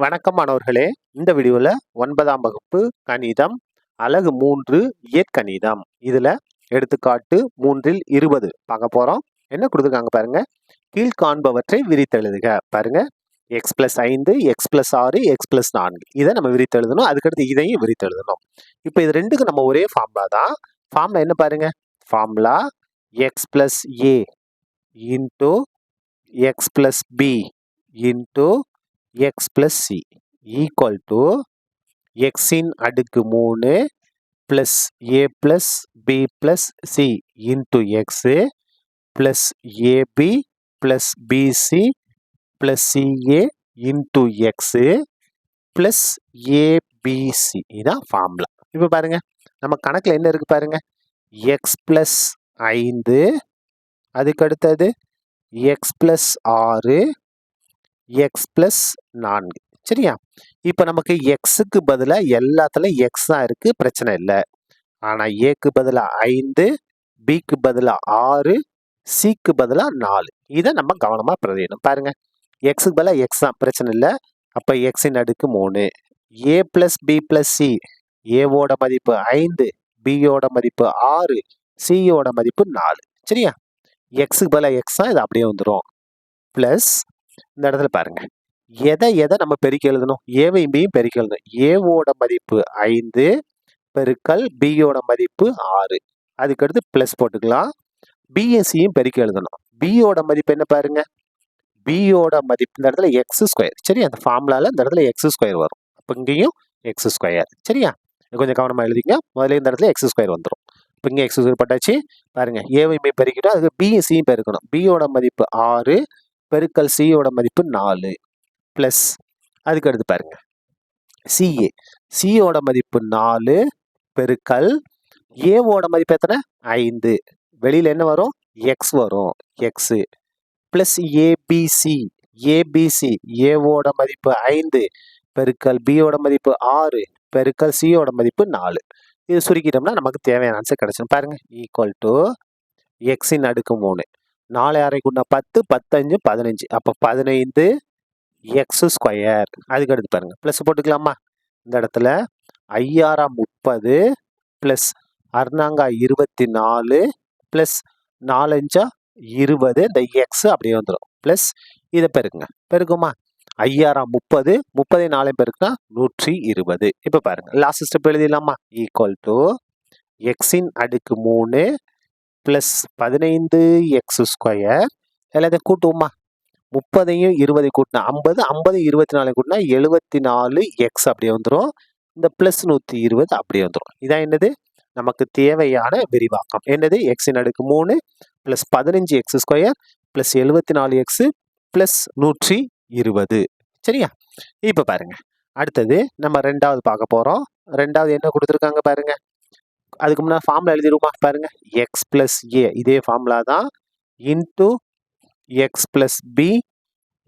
வணக்கம் மாணவர்களே. இந்த வீடியோல 9ஆம் வகுப்பு கணிதம் அலகு 3 இயற்கணிதம் இதுல எடுத்துக்காட்டு 3ல் 20 பார்க்க போறோம். என்ன கொடுத்துருக்காங்க பாருங்க. கீழ்காண்பவற்றை விரித்தெழுதுக. பாருங்க, x + 5 x + 6 x + 4 இதை நம்ம விரித்தெழுதணும். அதுக்கடுத்து இதையும் விரித்தெழுதணும். இப்போ இது ரெண்டுக்கும் நம்ம ஒரே ஃபார்முலா தான். ஃபார்முலா என்ன பாருங்க. Formula x + a into x + b into x plus c equal to x இன் அடுக்கு 3 plus a plus b plus c into x plus ab plus bc plus ca into x plus abc இதான் formula. இப்போ பாருங்க, நம்ம கணக்கில் என்ன இருக்கு பாருங்க. x plus 5 அதுக்கு அடுத்தது x plus 6 x plus 4. சரியா? இப்போ நமக்கு எக்ஸுக்கு பதிலாக எல்லாத்துலையும் எக்ஸ் தான் இருக்கு, பிரச்சனை இல்லை. ஆனால் ஏக்கு பதிலாக 5, பிக்கு பதிலாக 6, சிக்கு பதிலாக 4. இதை நம்ம கவனமாக பிரதியிடணும். பாருங்க, எக்ஸுக்கு பதிலாக எக்ஸ் தான், பிரச்சனை இல்லை. அப்போ எக்ஸின் அடுக்கு 3. ஏ பிளஸ் பி பிளஸ் சி, ஏவோட மதிப்பு 5, பியோட மதிப்பு 6, சியோட மதிப்பு 4. சரியா? எக்ஸுக்கு பதிலாக எக்ஸ் தான், இது அப்படியே வந்துடும். பிளஸ் இந்த இடத்துல பாருங்க, எதை நம்ம பெருக்கி எழுதணும். ஏவையும் பியும் பெருக்கி எழுதணும். ஏவோட மதிப்பு 5 பெருக்கல் பியோட மதிப்பு 6. அதுக்கடுத்து பிளஸ் போட்டுக்கலாம். பிஎஸ்சியும் பெருக்கி எழுதணும். பியோட மதிப்பு என்ன பாருங்க. பியோட மதிப்பு இந்த இடத்துல எக்ஸ் ஸ்கொயர். சரி, அந்த ஃபார்முலால இந்த இடத்துல எக்ஸ் ஸ்கொயர் வரும். அப்போ இங்கேயும் எக்ஸ் ஸ்கொயர். சரியா? கொஞ்சம் கவனமாக எழுதிங்க. முதல்ல இந்த இடத்துல எக்ஸ் ஸ்கொயர் வந்துடும். இப்போ இங்கே எக்ஸ் ஸ்கொயர் போட்டாச்சு. பாருங்க, ஏவையும் பி பெருக்கிட்டோம். அதுக்கு பிஎஸ்சியும் பெருக்கணும். பியோட மதிப்பு 6 பெருக்கல் சியோட மதிப்பு 4 பிளஸ் அதுக்கு அடுத்து பாருங்க சிஏ, சியோட மதிப்பு 4 பெருக்கல் ஏவோட மதிப்பு எத்தனை 5, வெளியில என்ன வரும் எக்ஸ் வரும், எக்ஸ் பிளஸ் ஏபிசி, ஏபிசி ஏவோட மதிப்பு 5 பெருக்கல் பியோட மதிப்பு 6 பெருக்கல் சியோட மதிப்பு 4. இது சுருக்கிட்டோம்னா நமக்கு தேவையான ஆன்சர் கிடைச்சிடும். பாருங்க, ஈக்குவல் டு எக்ஸின் அடுக்கு 3, 4 6 கூட்டினா 10, 10 5 15, அப்போ 15 எக்ஸ் ஸ்கொயர். அதுக்கு அடுத்து பாருங்க, ப்ளஸ் போட்டுக்கலாமா. இந்த இடத்துல 5 30 ப்ளஸ் 6 24 ப்ளஸ் 4 20, இந்த எக்ஸ் அப்படியே வந்துடும். ப்ளஸ் இதை பெருக்குங்க, பெருக்குமா. 5 30, 30 4 பெருக்குனா 120. இப்போ பாருங்க, லாஸ்ட் ஸ்டெப் எழுதிடலாமா. ஈக்குவல் டு எக்ஸின் அடுக்கு 3 பிளஸ் 15 எக்ஸ் ஸ்கொயர். எல்லாத்தையும் கூட்டுவோமா. 30ஐயும் 20 கூட்டினா 50, 50 24 கூட்டினா 74 எக்ஸ் அப்படியே வந்துடும். இந்த பிளஸ் 120 அப்படியே வந்துடும். இதான் என்னது நமக்கு தேவையான விரிவாக்கம். என்னது எக்ஸின் அடுக்கு 3 plus 15 X square plus 74 X plus 120. சரியா? இப்போ பாருங்க, அடுத்தது நம்ம ரெண்டாவது பார்க்க போறோம். ரெண்டாவது என்ன கொடுத்துருக்காங்க பாருங்க. அதுக்கு முன்னாடி ஃபார்முலா எழுதிடுமா. பாருங்க, எக்ஸ் பிளஸ் ஏ இதே ஃபார்முலா தான், into X plus B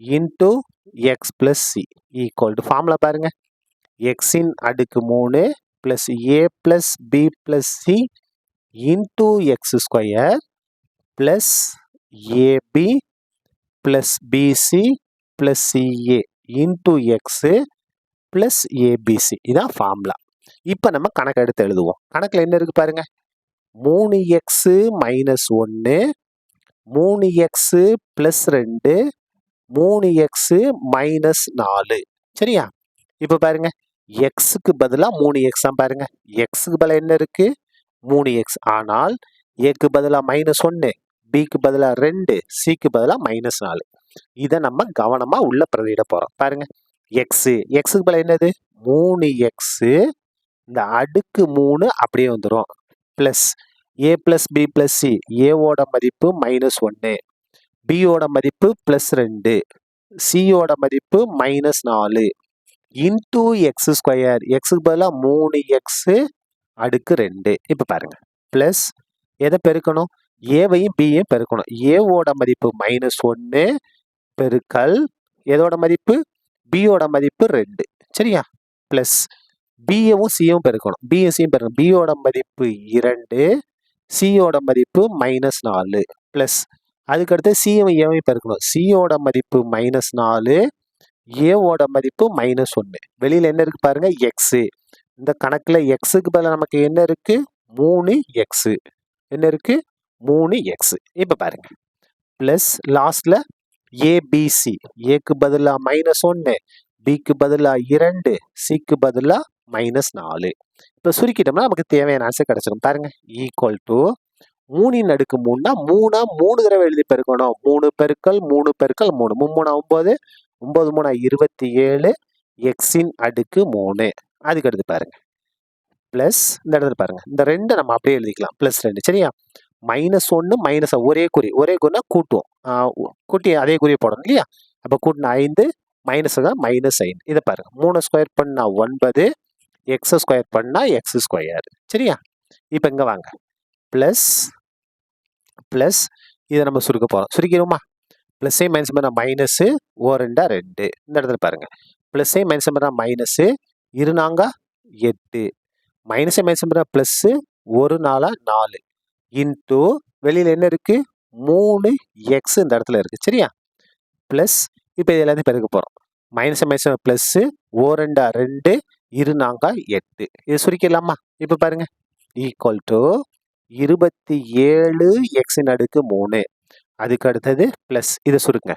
into X plus C equal to formula பாருங்க. எக்ஸின் அடுக்கு 3 plus A plus B plus C into X square plus AB plus BC plus CA into X plus ABC. இதான் formula. இப்போ நம்ம கணக்கு எடுத்து எழுதுவோம். கணக்கில் என்ன இருக்கு பாருங்க. 3x minus 1, 3x plus 2, 3x minus 4. சரியா? இப்போ பாருங்க, எக்ஸுக்கு பதிலாக 3x தான். பாருங்க, எக்ஸுக்கு பதிலாக என்ன இருக்கு 3x. ஆனால் ஏக்கு பதிலாக மைனஸ் 1, பிக்கு பதிலாக 2, சிக்கு பதிலாக மைனஸ் 4. இதை நம்ம கவனமாக உள்ள பிரதியிட போகிறோம். பாருங்க, எக்ஸுக்கு பதிலாக என்னது 3x, இந்த அடுக்கு 3 அப்படியே வந்துடும். Plus A plus B plus C, ஏவோட மதிப்பு மைனஸ் 1, பியோட மதிப்பு பிளஸ் 2, சியோட மதிப்பு மைனஸ் 4 இன்டூ எக்ஸ் ஸ்கொயர். எக்ஸுக்கு பதிலாக 3x அடுக்கு 2. இப்போ பாருங்க, பிளஸ் எதை பெருக்கணும், ஏவையும் பியையும் பெருக்கணும். ஏவோட மதிப்பு மைனஸ் 1 பெருக்கல் எதோட மதிப்பு பியோட மதிப்பு 2. சரியா? பிளஸ் பியவும் சியும் பெருக்கணும். பிஎஸ்சியும் பெருக்கணும். பியோட மதிப்பு 2, சியோட மதிப்பு மைனஸ் 4 பிளஸ் அதுக்கடுத்து சியும் ஏவையும் பெருக்கணும். சியோட மதிப்பு மைனஸ் 4, ஏவோட மதிப்பு -1. வெளியில் என்ன இருக்கு பாருங்க எக்ஸு. இந்த கணக்கில் எக்ஸுக்கு பதிலாக நமக்கு என்ன இருக்கு 3x. என்ன இருக்கு 3x. இப்போ பாருங்க ப்ளஸ் லாஸ்ட்ல ஏபிசி. ஏக்கு பதிலாக -1, பிக்கு பதிலாக 2, சிக்கு பதிலாக -4. இப்போ சுருக்கிட்டோம்னா நமக்கு தேவையான ஆன்சர் கிடைச்சிடும். பாருங்க ஈக்குவல் டு 3 அடுக்கு 3னா 3 தடவை எழுதி பெருக்கணும். 3 பெருக்கல் 3 பெருக்கல் 3 3 9 9 3 27 எக்ஸின் அடுக்கு 3. அதுக்கு அடுத்து பாருங்க பிளஸ் இந்த இடத்துல பாருங்க இந்த 2 நம்ம அப்படியே எழுதிக்கலாம் +2 சரியா. -1 மைனஸ் ஒரே குறினா கூட்டுவோம். கூட்டி அதே குறியை போடணும் இல்லையா. அப்போ கூட்டினா 5 மைனஸ் தான் -5. இதை பாருங்க 3 ஸ்கொயர் பண்ணா 9, எக்ஸ் ஸ்கொயர் பண்ணா x². சரியா. இப்போ இங்கே வாங்க ப்ளஸ் இதை நம்ம சுருக்க போகிறோம். சுருக்கிடுமா ப்ளஸ்ஸே மைனஸ் பண்ணால் மைனஸு, ஓ2 2. இந்த இடத்துல பாருங்க ப்ளஸ்ஸே மைனஸ் பண்ணால் மைனஸு, 2 8, மைனஸே மைனஸ் பண்ணால் ப்ளஸ்ஸு, 1 4 4 இன்ட்டு வெளியில் என்ன இருக்கு 3x இந்த இடத்துல இருக்கு சரியா. ப்ளஸ் இப்போ இது எல்லாத்தையும் பெருக்க போகிறோம். மைனஸ் மைனஸ் ப்ளஸ்ஸு, ஓ2 2, 2 8. இது சுருக்கிடலாமா. இப்போ பாருங்க ஈக்குவல் டு 27 எக்ஸின் அடுக்கு 3. அதுக்கு அடுத்தது ப்ளஸ் இதை சுருங்க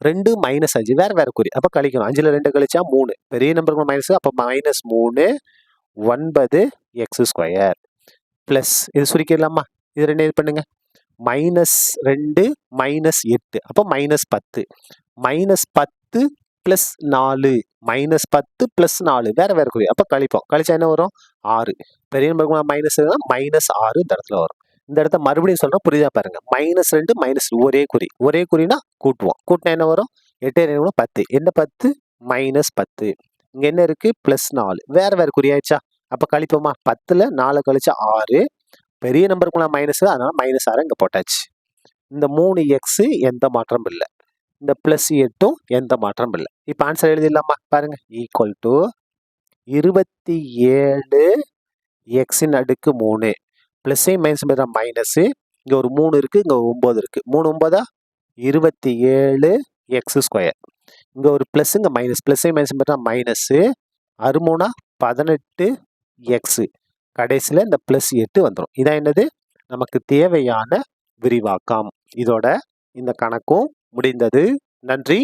2 -5 வேறு குறி. அப்போ கழிக்கணும். 5ல் 2 கழிச்சா 3. பெரிய நம்பருக்கு மைனஸ் அப்போ -3 9x². ப்ளஸ் இது சுருக்கிடலாமா. இது 2 இது பண்ணுங்க -2 -8 அப்போ -10. -10 + 4 -10 + 4 வேறு குறி. அப்போ கழிப்போம். கழிச்சா என்ன வரும் 6. பெரிய நம்பருக்கு மைனஸ் -6 இந்த இடத்துல வரும். இந்த இடத்த மறுபடியும் சொல்கிறோம் புரியுதா பாருங்க. -2 -, ஒரே குறினா கூட்டுவோம். கூட்டினா என்ன வரும் 8 10. என்ன 10 -10. இங்கே என்ன இருக்கு +4 வேறு குறி ஆயிடுச்சா. அப்போ கழிப்போமா 10ல் 4 கழிச்சா 6. பெரிய நம்பருக்குள்ள மைனஸ் அதனால -6 இங்கே போட்டாச்சு. இந்த 3x எந்த மாற்றமும் இல்லை. இந்த +8 எந்த மாற்றமும் இல்லை. இப்போ ஆன்சர் எழுதிடலாமா பாருங்க ஈக்குவல் டு 27 எக்ஸின் அடுக்கு 3. ப்ளஸ்ஸே மைனஸ் மைனஸு, இங்கே ஒரு 3 இருக்குது, இங்கே ஒரு 9 இருக்குது. 3 9 27 x². இங்கே ஒரு ப்ளஸ், இங்கே மைனஸ். ப்ளஸ்ஸே மைனஸ் மைனஸு, 6 18 எக்ஸு. கடைசியில் இந்த +8 வந்துடும். இதான் என்னது நமக்கு தேவையான விரிவாக்கம். இதோட இந்த கணக்கும் முடிந்தது. நன்றி.